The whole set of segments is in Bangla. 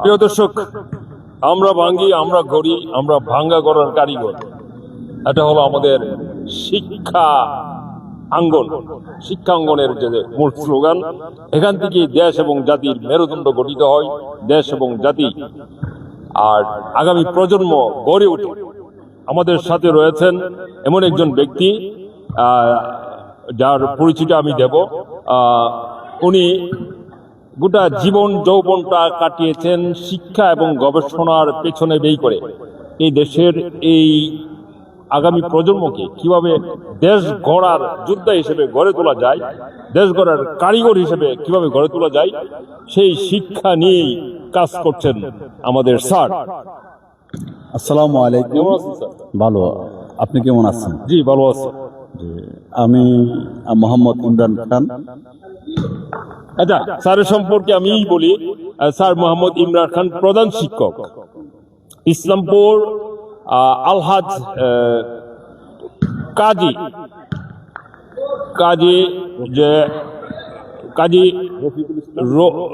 প্রিয় দর্শক, আমরা ভাঙ্গি, আমরা গড়ি, আমরা ভাঙ্গা গড়ার কারিগর। এটা হলো আমাদের শিক্ষা আঙ্গন, শিক্ষা অঙ্গনের যে মূল স্লোগান। এখান থেকে দেশ এবং জাতির মেরুদণ্ড গঠিত হয়, দেশ এবং জাতি আর আগামী প্রজন্ম গড়ে ওঠে। আমাদের সাথে রয়েছেন এমন একজন ব্যক্তি যার পরিচিতি আমি দেব। উনি গোটা জীবন যৌবনটা কাটিয়েছেন শিক্ষা এবং গবেষণার পেছনে ব্যয় করে। এই দেশের এই আগামী প্রজন্মকে কিভাবে দেশ গড়ার যোদ্ধা হিসেবে গড়ে তোলা যায়, দেশ গড়ার কারিগর হিসেবে কিভাবে গড়ে তোলা যায়, সেই শিক্ষা নিয়েই কাজ করছেন আমাদের স্যার। আসসালামু আলাইকুম। কেমন আছেন স্যার? ভালো, আপনি কেমন আছেন? জি, ভালো আছি। আমি মোহাম্মদ ইমরান খান। আচ্ছা, স্যারের সম্পর্কে আমি বলি। স্যার মোহাম্মদ ইমরান খান প্রধান শিক্ষক, ইসলামপুর আলহাজ কাজী কাজী যে Kazi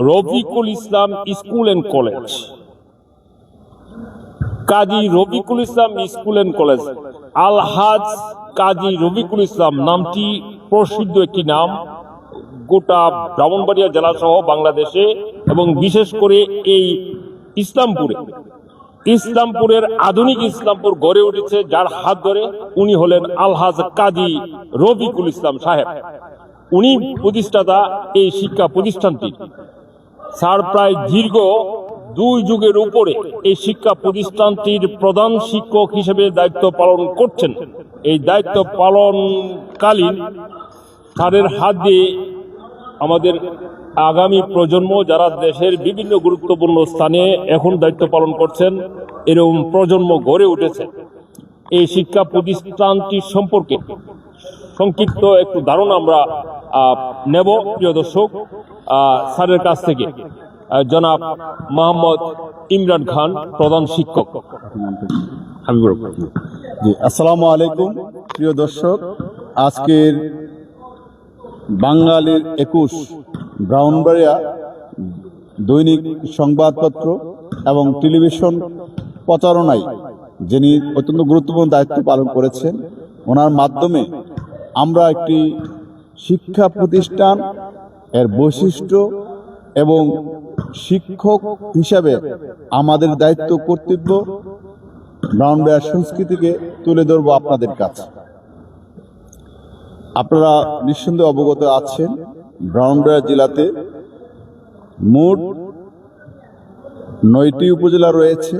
Rafiqul Islam school and college, Kazi Rafiqul Islam school and college, Alhaj Kazi Rafiqul Islam নামটি প্রসিদ্ধ একটি নাম গোটা ব্রাহ্মণবাড়িয়া জেলা সহ বাংলাদেশে, এবং বিশেষ করে এই ইসলামপুরের আধুনিক ইসলামপুর গড়ে উঠেছে যার হাত ধরে। উনি হলেন আলহাজ কাজী রফিকুল ইসলাম সাহেব। উনি প্রতিষ্ঠাতা এই শিক্ষা প্রতিষ্ঠানটি। স্যার প্রায় দীর্ঘ 2 যুগের উপরে এই শিক্ষা প্রতিষ্ঠানটির প্রধান শিক্ষক হিসেবে দায়িত্ব পালন করছেন। এই দায়িত্ব পালনকালীন স্যারের হাত দিয়ে আমাদের আগামী প্রজন্ম যারা দেশের বিভিন্ন গুরুত্বপূর্ণ স্থানে এখন দায়িত্ব পালন করছেন, এরকম প্রজন্ম গড়ে উঠেছে। এই শিক্ষা প্রতিষ্ঠানটি সম্পর্কে সংক্ষিপ্ত একটু ধারণা আমরা নেব প্রিয় দর্শক স্যারের কাছ থেকে। জনাব মোহাম্মদ ইমরান খান, প্রধান শিক্ষক। জি, আসসালামু আলাইকুম প্রিয় দর্শক। আজকের বাঙালির 21 ব্রাহ্মণবাড়িয়া দৈনিক সংবাদপত্র এবং টেলিভিশন প্রচারণায় যিনি অত্যন্ত গুরুত্বপূর্ণ দায়িত্ব পালন করেছেন, ওনার মাধ্যমে আমরা একটি শিক্ষা প্রতিষ্ঠান এর বৈশিষ্ট্য এবং শিক্ষক হিসাবে আমাদের দায়িত্ব কর্তব্য ব্রাহ্মণবাড়িয়ার সংস্কৃতিকে তুলে ধরব আপনাদের কাছে। আপনারা নিঃসন্দেহে অবগত আছেন, ব্রাহ্মণবাড়িয়া জেলাতে মোট 9টি উপজেলা রয়েছে।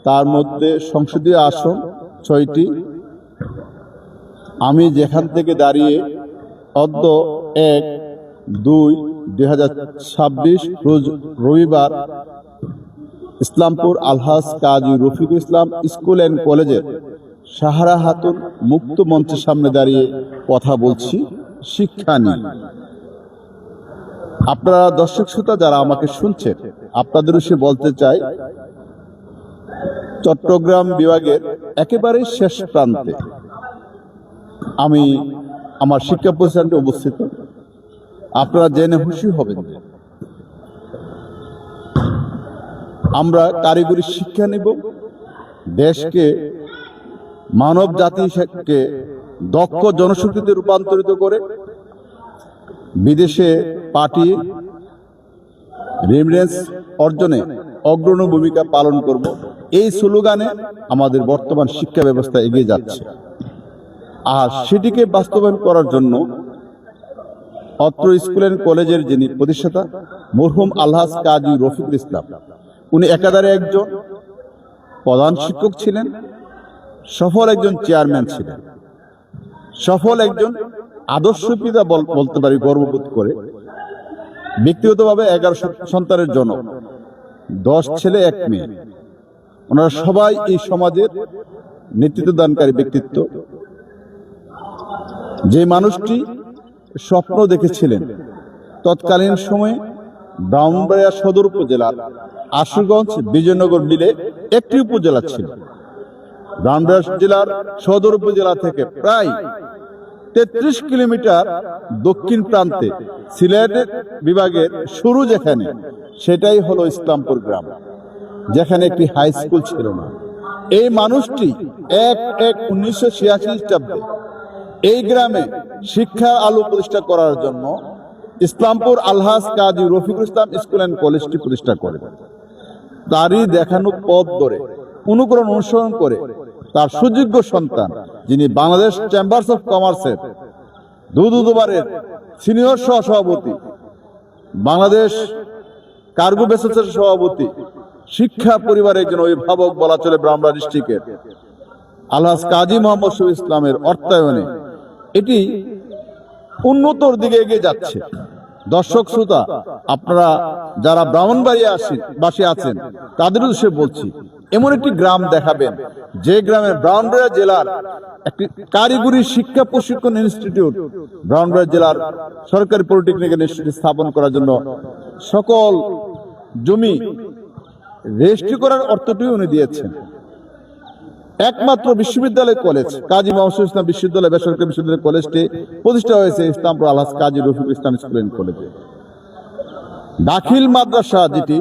তার মধ্যে সংসদীয় আসন 6টি। আমি যেখান থেকে দাঁড়িয়ে অদ্য 1-2-2026 রোজ রবিবার ইসলামপুর আলহাজ কাজী রফিকুল ইসলাম স্কুল অ্যান্ড কলেজের সাহারা হাতুন মুক্ত মঞ্চের সামনে দাঁড়িয়ে কথা বলছি শিক্ষা নিয়ে। আপনারা দর্শক শ্রোতা যারা আমাকে শুনছেন, আপনাদের উদ্দেশ্যে বলতে চাই, চট্টগ্রাম বিভাগের একেবারে শেষ প্রান্তে আমি আমার শিক্ষা প্রতিষ্ঠানটি অবস্থিত। আপনারা জেনে খুশি হবেন যে আমরা কারিগরি শিক্ষা নেব, দেশকে মানব জাতিকে দক্ষ জনশক্তিতে রূপান্তরিত করে বিদেশে পাঠিয়ে রেমিটেন্স অর্জনে অগ্রণী ভূমিকা পালন করব। এই স্লোগানে আমাদের বর্তমান শিক্ষা ব্যবস্থা এগিয়ে যাচ্ছে। আর সেটিকে বাস্তবায়ন করার জন্য অত্র স্কুল অ্যান্ড কলেজের যিনি প্রতিষ্ঠাতা মরহুম আলহাজ কাজী রফিকুল ইসলাম, উনি একাধারে একজন প্রধান শিক্ষক ছিলেন, সফল একজন চেয়ারম্যান ছিলেন, সফল একজন আদর্শ পিতা বলতে পারি গর্ববোধ করে। ব্যক্তিগতভাবে 11 সন্তানের জনক, 10 ছেলে 1 মেয়ে। ওনারা সবাই এই সমাজের নেতৃত্ব দানকারী ব্যক্তিত্ব। যে মানুষটি স্বপ্ন দেখেছিলেন তৎকালীন সময়ে ব্রাহ্মণবাড়িয়া সদর উপজেলার আশুগঞ্জ বিজয়নগর মিলে একটি উপজেলা ছিল। ব্রাহ্মণবাড়িয়া জেলার সদর উপজেলা থেকে প্রায় 33 কিলোমিটার দক্ষিণ প্রান্তে সিলেট বিভাগের শুরু যেখানে, সেটাই হলো ইসলামপুর গ্রাম, যেখানে একটি হাই স্কুল ছিল না। এই মানুষটি 1/1/1986 খ্রিস্টাব্দে এই গ্রামে শিক্ষার আলো প্রতিষ্ঠা করার জন্য ইসলামপুর আলহাজ কাজী রফিকুল ইসলাম স্কুল অ্যান্ড কলেজটি প্রতিষ্ঠা করেন। তারই দেখানো পথ ধরে অনুকরণ অনুসরণ করে তার সুযোগ্য সন্তান, যিনি বাংলাদেশ চেম্বার্স অফ কমার্সের দুবারের সিনিয়র সহসভাপতি, বাংলাদেশ কার্গো বেসেসের সভাপতি, শিক্ষা পরিবারের একজন অভিভাবক বলা চলে ব্রাহ্মণবাড়িয়া ডিস্ট্রিক্টের আলহাজ কাজী মোহাম্মদ শফি ইসলামের অর্থায়নে এটি উন্নতর দিকে এগিয়ে যাচ্ছে। দর্শক শ্রোতা, আপনারা যারা ব্রাহ্মণবাড়িয়া বাসী আছেন তাদের উদ্দেশ্যে বলছি, এমন একটি গ্রাম দেখাবেন যে গ্রামের ব্রাহ্মণবাড়িয়া জেলার একটি কারিগরি শিক্ষা প্রশিক্ষণ ইনস্টিটিউট, ব্রাহ্মণবাড়িয়া জেলার সরকারি পলিটেকনিক্যাল ইনস্টিটিউট স্থাপন করার জন্য সকল জমি রেজিস্ট্রি করার অর্থটিও উনি দিয়েছেন। একমাত্র বিশ্ববিদ্যালয় কলেজ কাজী মোহাম্মদ ইসলাম বিশ্ববিদ্যালয়, বেসরকারি বিশ্ববিদ্যালয় কলেজটি প্রতিষ্ঠা হয়েছে ইসলামপুর আলহাজ কাজী রফিকুল ইসলাম স্কুল অ্যান্ড কলেজে। দাখিল মাদ্রাসা যেটি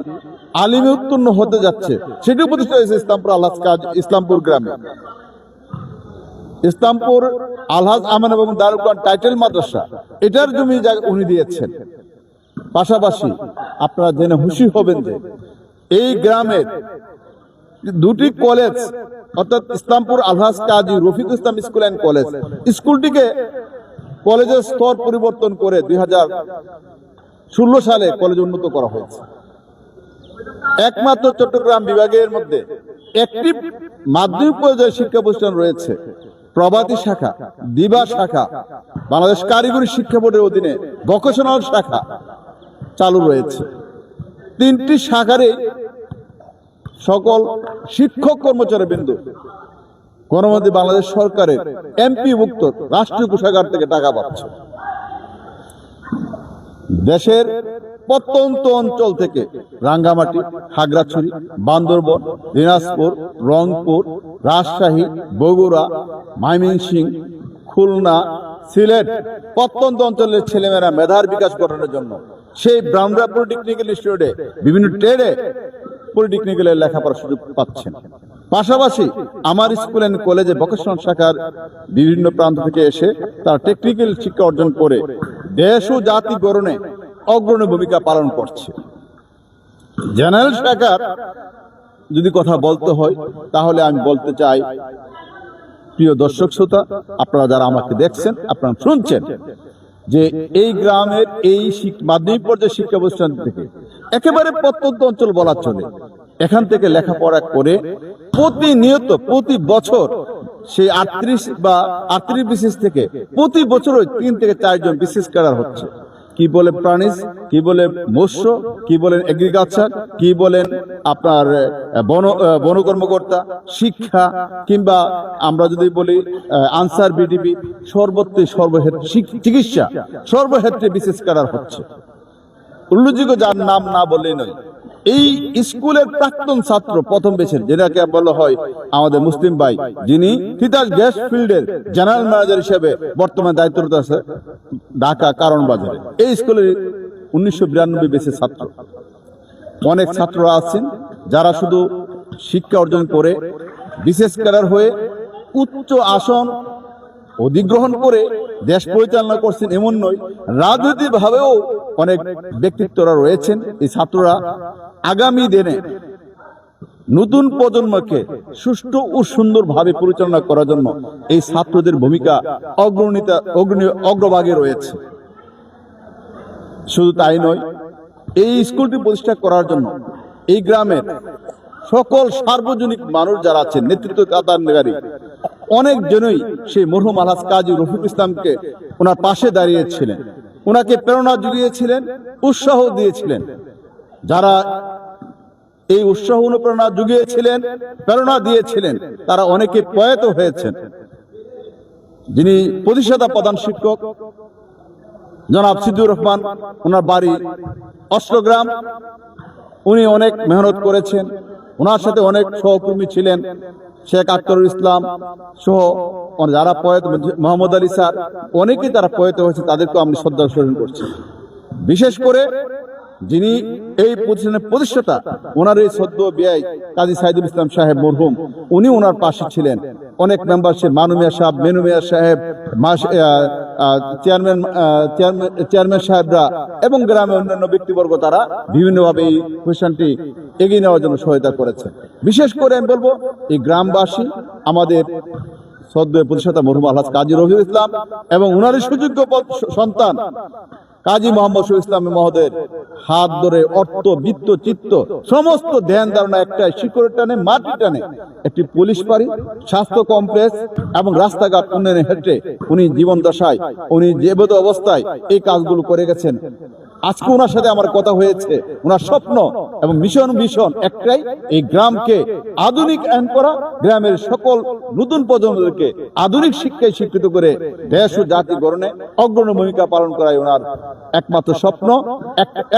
আলিমে উত্তীর্ণ হতে যাচ্ছে, সেটিও প্রতিষ্ঠা হয়েছে ইসলামপুর আলহাজ কাজী ইসলামপুর গ্রামে। ইসলামপুর আলহাজ আমান এবং দারুল কোরআন টাইটেল মাদ্রাসা, এটার জমি উনি দিয়েছেন। পাশাপাশি আপনারা জেনে খুশি হবেন যে এই গ্রামের দুটি কলেজ, অর্থাৎ ইসলামপুর আলহাজ Kazi Rafiqul Islam school and college, স্কুলটিকে কলেজের স্তর পরিবর্তন করে 2016 সালে কলেজ উন্নত করা হয়েছে। একমাত্র চট্টগ্রাম বিভাগের মধ্যে একটি মাধ্যমিক পর্যায়ের শিক্ষা প্রতিষ্ঠান রয়েছে, প্রভাতী শাখা, দিবা শাখা, বাংলাদেশ কারিগরি শিক্ষা বোর্ডের অধীনে ভোকেশনাল শাখা চালু রয়েছে। 3টি শাখারে সকল শিক্ষক কর্মচারী বিন্দু গণমন্ত্রী বাংলাদেশ সরকারের এমপিভুক্ত রাষ্ট্রীয় কোষাগার থেকে টাকা পাচ্ছে। দেশের প্রত্যন্ত অঞ্চল থেকে রাঙ্গামাটি, খাগড়াছড়ি, বান্দরবন, দিনাজপুর, রংপুর, রাজশাহী, বগুড়া, ময়মনসিংহ, খুলনা, সিলেট প্রত্যন্ত অঞ্চলের ছেলেমেয়েরা মেধার বিকাশ ঘটানোর জন্য সেই ব্রাহ্মণবাড়িয়া পলিটেকনিক্যাল ইনস্টিটিউটে বিভিন্ন ট্রেডে পলিটেকনিক্যালের লেখাপড়ার সুযোগ পাচ্ছেন। পাশাপাশি আমার স্কুল অ্যান্ড কলেজে ভোকেশনাল শাখার বিভিন্ন প্রান্ত থেকে এসে তারা টেকনিক্যাল শিক্ষা অর্জন করে দেশ ও জাতি গড়নে অগ্রণী ভূমিকা পালন করছে। জেনারেল শাখার যদি কথা বলতে হয় তাহলে আমি বলতে চাই, প্রিয় দর্শক শ্রোতা, আপনারা যারা আমাকে দেখছেন, আপনারা শুনছেন, যে এই গ্রামের এই মাধ্যমিক পর্যায়ে শিক্ষা প্রতিষ্ঠান থেকে একেবারে প্রত্যন্ত অঞ্চল বলা চলে, এখান থেকে লেখাপড়া করে প্রতিনিয়ত প্রতি বছর সেই 38 বিসিএস থেকে প্রতি বছর 3 থেকে 4 জন বিসিএস ক্যাডার হচ্ছে। কি বলে প্রাণীজ, কি বলে মৎস্য, কি বলেন এগ্রিকালচার, কি বলেন আপনার বন কর্মকর্তা, শিক্ষা, কিংবা আমরা যদি বলি আনসার বিডিপি, সর্বক্ষেত্রে চিকিৎসা, সর্বক্ষেত্রে বিসিএস ক্যাডার হচ্ছে। উল্লেখযোগ্য যার নাম না বললেই নয়, এই স্কুলের প্রাক্তন ছাত্র প্রথম বেছেন, যেটাকে বলা হয় আমাদের মুসলিম ভাই, যিনি তিতাস গ্যাস ফিল্ডের জেনারেল ম্যানেজার হিসেবে বর্তমানে দায়িত্বরত আছে ঢাকা কারণ বাজারে। এই স্কুলের 1992 বেচের ছাত্র। অনেক ছাত্ররা আছেন যারা শুধু শিক্ষা অর্জন করে বিশেষ ক্যাডার হয়ে উচ্চ আসন অধিগ্রহণ করে দেশ পরিচালনা করছেন এমন নয়, রাজনৈতিক ভাবেও অনেক ব্যক্তিত্বরা রয়েছেন। এই ছাত্ররা আগামী দিনে নতুন প্রজন্মকে সুষ্ঠু ও সুন্দরভাবে পরিচালনা করার জন্য এই ছাত্রদের ভূমিকা অগ্রভাগে রয়েছে। শুধু তাই নয়, এই স্কুলটি প্রতিষ্ঠা করার জন্য এই গ্রামের সকল সার্বজনিক মানুষ যারা আছেন, নেতৃত্ব দাতারী অনেক জনই সেই মরহুম আলহাজ কাজী রফিকুল ইসলামকে ওনার পাশে দাঁড়িয়েছিলেন, ওনাকে প্রেরণা জুগিয়েছিলেন, উৎসাহ দিয়েছিলেন। যারা এই উৎসাহ অনুপ্রেরণা জুগিয়েছিলেন, প্রেরণা দিয়েছিলেন, তারা অনেকে প্রয়াত হয়েছেন। যিনি প্রতিষ্ঠাতা প্রধান শিক্ষক জনাব সিদ্দুর রহমান, ওনার বাড়ি অষ্টগ্রাম, উনি অনেক মেহনত করেছেন, ওনার সাথে অনেক সহকর্মী ছিলেন। শেখ আক্তারুল ইসলাম সহ যারা প্রয়াত, মোহাম্মদ আলী স্যার, অনেকেই তারা প্রয়াত হয়েছে, তাদেরকেও আমি শ্রদ্ধা স্মরণ করছি। বিশেষ করে যিনি এই প্রতিষ্ঠানের প্রতিষ্ঠাতা, ওনার এই সদ্য ব্যয় কাজী সাইদুল ইসলাম সাহেব মরহুম, উনি ওনার পাশে ছিলেন। অনেক মেম্বারশিপ, মানু মিয়া সাহেব, মেনু মিয়া সাহেব, চেয়ারম্যান সাহেবরা এবং গ্রামের অন্যান্য ব্যক্তিবর্গ, তারা বিভিন্নভাবে এই প্রতিষ্ঠানটি এগিয়ে নেওয়ার জন্য সহায়তা করেছে। বিশেষ করে আমি বলবো এই গ্রামবাসী, আমাদের সদ্য প্রতিষ্ঠাতা মরহুম আলহাজ কাজী রফিকুল ইসলাম এবং ওনারই সুযোগ্য সন্তান কাজী মোহাম্মদ শহীদ ইসলাম মহোদয়ের হাত ধরে অর্থ, বিত্ত, চিত্ত সমস্ত ধ্যান ধারণা একটাই শিকড়ের টানে, মাটি টানে একটি পুলিশ বাড়ি, স্বাস্থ্য কমপ্লেক্স এবং রাস্তাঘাট উন্নয়নের ক্ষেত্রে উনি জীবন দশায়, উনি জীবিত অবস্থায় এই কাজগুলো করে গেছেন। আজকে ওনার সাথে আমার কথা হয়েছে, ওনার স্বপ্ন এবং মিশন একটাই, এই গ্রামকে আধুনিকায়ন করা, গ্রামের সকল নতুন প্রজন্মদেরকে আধুনিক শিক্ষায় শিক্ষিত করে দেশ ও জাতি গঠনে অগ্রণী ভূমিকা পালন করাই ওনার একমাত্র স্বপ্ন,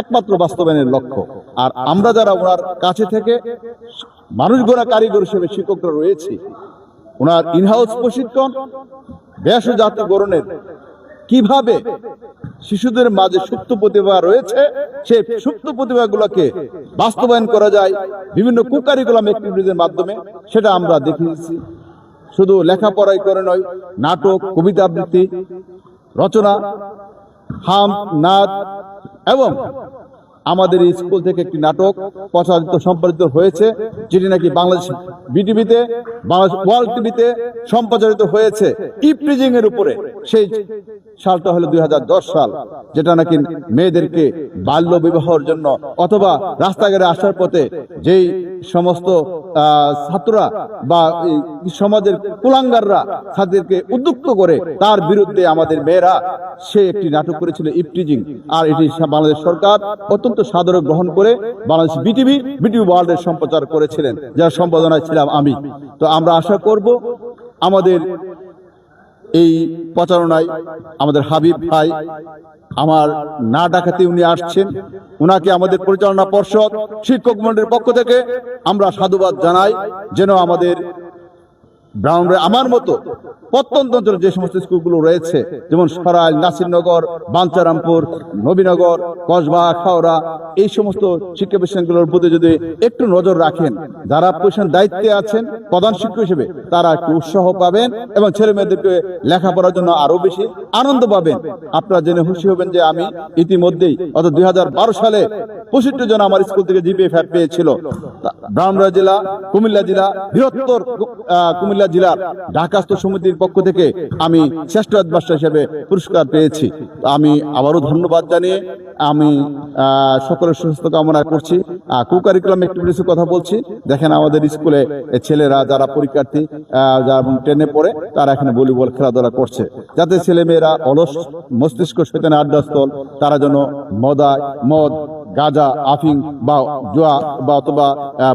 একমাত্র বাস্তবায়নের লক্ষ্য। আর আমরা যারা ওনার কাছে থেকে মানুষ গড়া কারিগর হিসেবে শিক্ষকরা রয়েছি, ওনার ইনহাউস প্রশিক্ষণ, দেশ ও জাতি গঠনের কিভাবে শিশুদের মাঝে সুপ্ত প্রতিভা রয়েছে, সেই সুপ্ত প্রতিভাগুলোকে বাস্তবায়ন করা যায় বিভিন্ন কুকারিকুলাম অ্যাক্টিভিটিজের মাধ্যমে, সেটা আমরা দেখিয়েছি। শুধু লেখাপড়াই করে নয়, নাটক, কবিতা আবৃত্তি, রচনা, হাম, নাচ এবং আমাদের স্কুল থেকে একটি নাটক সম্পাদিত হয়েছে, যেটি নাকি বাংলাদেশ বিটিভিতে, বাংলাদেশ ওয়ার্ল্ড টিভিতে সম্প্রচারিত হয়েছে ইপটিজিং এর উপরে। সেই সালটা হলো 2010 সাল, যেটা নাকি মেয়েদেরকে বাল্য বিবাহের জন্য অথবা রাস্তাঘাটে আসার পথে যেই সমস্ত ছাত্ররা বা সমাজের কুলাঙ্গাররা ছাত্রদেরকে উদ্যুক্ত করে, তার বিরুদ্ধে আমাদের মেয়েরা সে একটি নাটক করেছিল ইপটিজিং। আর এটি বাংলাদেশ সরকার অত্যন্ত সাদরে গ্রহণ করে বাংলাদেশ বিটিভি ওয়ার্ল্ডের সম্প্রচার করেছিলেন, যার সম্পাদনায় ছিলাম আমি। তো আমরা আশা করব আমাদের এই প্রচারণায় আমাদের হাবিব ভাই, আমার না ডাকাতে উনি আসছেন, উনাকে আমাদের পরিচালনা পর্ষদ, শিক্ষক মন্ডলীর পক্ষ থেকে আমরা সাধুবাদ জানাই, যেন আমাদের ব্রাউনরে আমার মতো প্রত্যন্ত অঞ্চলে যে সমস্ত স্কুলগুলো রয়েছে, যেমন সরাইল, নাসিরনগর, বাঞ্চারামপুর, নবীনগর, কসবা, খাওড়া, এই সমস্ত শিক্ষা প্রতিষ্ঠানগুলোর প্রতি যদি একটু নজর রাখেন, যারা প্রতিষ্ঠান দায়িত্বে আছেন প্রধান শিক্ষক হিসেবে, তারা একটু উৎসাহ পাবেন এবং ছেলে মেয়েদেরকে লেখাপড়ার জন্য আরো বেশি আনন্দ পাবেন। আপনারা জেনে খুশি হবেন যে আমি ইতিমধ্যেই 2012 সালে 65 জন আমার স্কুল থেকে জিপিএ পেয়েছিল। ব্রাহ্মণবাড়িয়া জেলা, কুমিল্লা জেলা, বৃহত্তর কুমিল্লা জেলার ঢাকাস্থ সমিতির পক্ষ থেকে আমি শ্রেষ্ঠ হেডমাস্টার হিসেবে পুরস্কার পেয়েছি। আমি আবারও ধন্যবাদ জানিয়ে আমি সকলের সুস্থ কামনা করছি। কোকারিকুলাম অ্যাক্টিভিটিসের কথা বলছি, দেখেন আমাদের স্কুলে ছেলেরা যারা পরীক্ষার্থী, যারা 10-এ পড়ে, তারা এখানে ভলিবল খেলাধুলা করছে, যাতে ছেলে মেয়েরা অলস মস্তিষ্ক শয়তানের আড্ডাস্থল, তারা যেন মদ, গাঁজা, আফিং বা জুয়া বা অথবা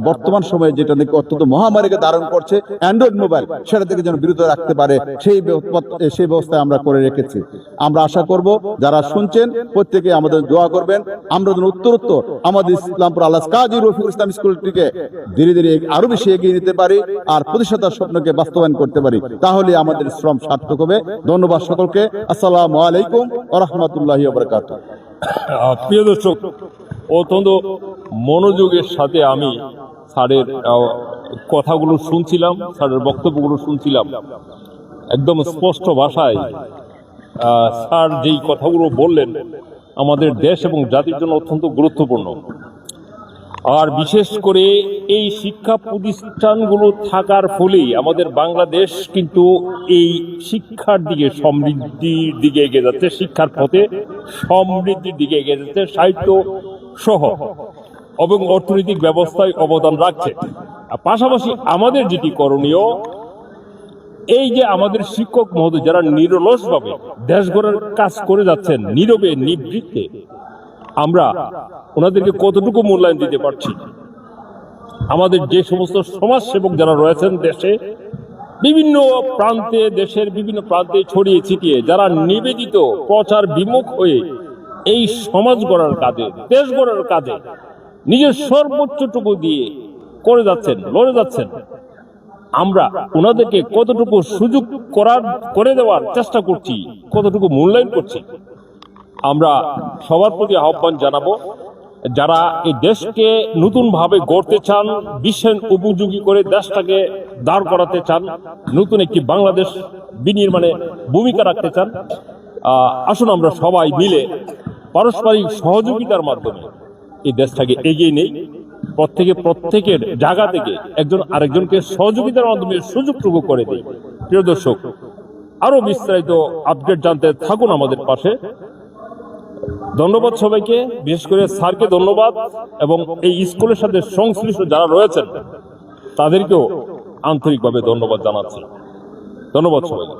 বর্তমান সময়ে যেটা নাকি অত্যন্ত মহামারীকে ধারণ করছে অ্যান্ড্রয়েড মোবাইল, সেটা থেকে যেন বিরত রাখতে পারে, সেই ব্যবস্থা আমরা করে রেখেছি। আমরা আশা করব যারা শুনছেন প্রত্যেকে আমাদের দোয়া করবেন, আমরা যেন উত্তরোত্তর আমাদের ইসলামপুর আলহাজ কাজী রফিকুল ইসলাম স্কুলটিকে ধীরে ধীরে আরো বেশি এগিয়ে নিতে পারি আর প্রতিষ্ঠাতার স্বপ্নকে বাস্তবায়ন করতে পারি, তাহলে আমাদের শ্রম সার্থক হবে। ধন্যবাদ সকলকে। আসসালামু আলাইকুম ওয়া রাহমাতুল্লাহি ওয়া বারাকাতুহু। প্রিয় দর্শক, অত্যন্ত মনোযোগের সাথে আমি স্যারের কথাগুলো শুনছিলাম, স্যারের বক্তব্যগুলো শুনছিলাম। একদম স্পষ্ট ভাষায় স্যার যেই কথাগুলো বললেন আমাদের দেশ এবং জাতির জন্য অত্যন্ত গুরুত্বপূর্ণ। আর বিশেষ করে এই শিক্ষা প্রতিষ্ঠানগুলো থাকার ফলেই আমাদের বাংলাদেশ কিন্তু এই শিক্ষার দিকে, সমৃদ্ধির দিকে এগিয়ে যাচ্ছে, শিক্ষার পথে সমৃদ্ধির দিকে এগিয়ে যাচ্ছে, সাহিত্য সহ এবং অর্থনৈতিক ব্যবস্থায় অবদান রাখছে। পাশাপাশি আমাদের যেটি করণীয়, এই যে আমাদের শিক্ষক মহোদয় যারা নিরলসভাবে দেশ গড়ার কাজ করে যাচ্ছেন, নীরবে নিবৃত্তে, আমরা ওনাদেরকে কতটুকু মূল্যায়ন দিতে পারছি? আমাদের যে সমস্ত সমাজসেবক যারা রয়েছেন দেশে বিভিন্ন প্রান্তে, দেশের বিভিন্ন প্রান্তে ছড়িয়ে ছিটিয়ে, যারা নিবেদিত প্রচার বিমুখ হয়ে এই সমাজ গড়ার কাজে, দেশ গড়ার কাজে নিজের সর্বোচ্চটুকু দিয়ে করে যাচ্ছেন, লড়ে যাচ্ছেন, আমরা ওনাদেরকে কতটুকু সুযোগ করে দেওয়ার চেষ্টা করছি, কতটুকু মূল্যায়ন করছি। আমরা সবার প্রতি আহ্বান জানাবো, যারা এই দেশকে নতুন ভাবে গড়তে চান, বিশ্বের উপযোগী করে দেশটাকে দাঁড় করাতে চান, নতুন একটি বাংলাদেশ বিনির্মাণে ভূমিকা রাখতে চান, আসুন আমরা সবাই মিলে পারস্পরিক সহযোগিতার মাধ্যমে এই দেশটাকে এগিয়ে নেই। প্রত্যেকের জায়গা থেকে একজন আরেকজনকে সহযোগিতার মাধ্যমে সুযোগটুকু করে দিই। প্রিয় দর্শক, আরো বিস্তারিত আপডেট জানতে থাকুন আমাদের পাশে। ধন্যবাদ সবাইকে, বিশেষ করে স্যারকে ধন্যবাদ, এবং এই স্কুলের সাথে সংশ্লিষ্ট যারা রয়েছেন তাদেরকেও আন্তরিকভাবে ধন্যবাদ জানাচ্ছি। ধন্যবাদ সবাইকে।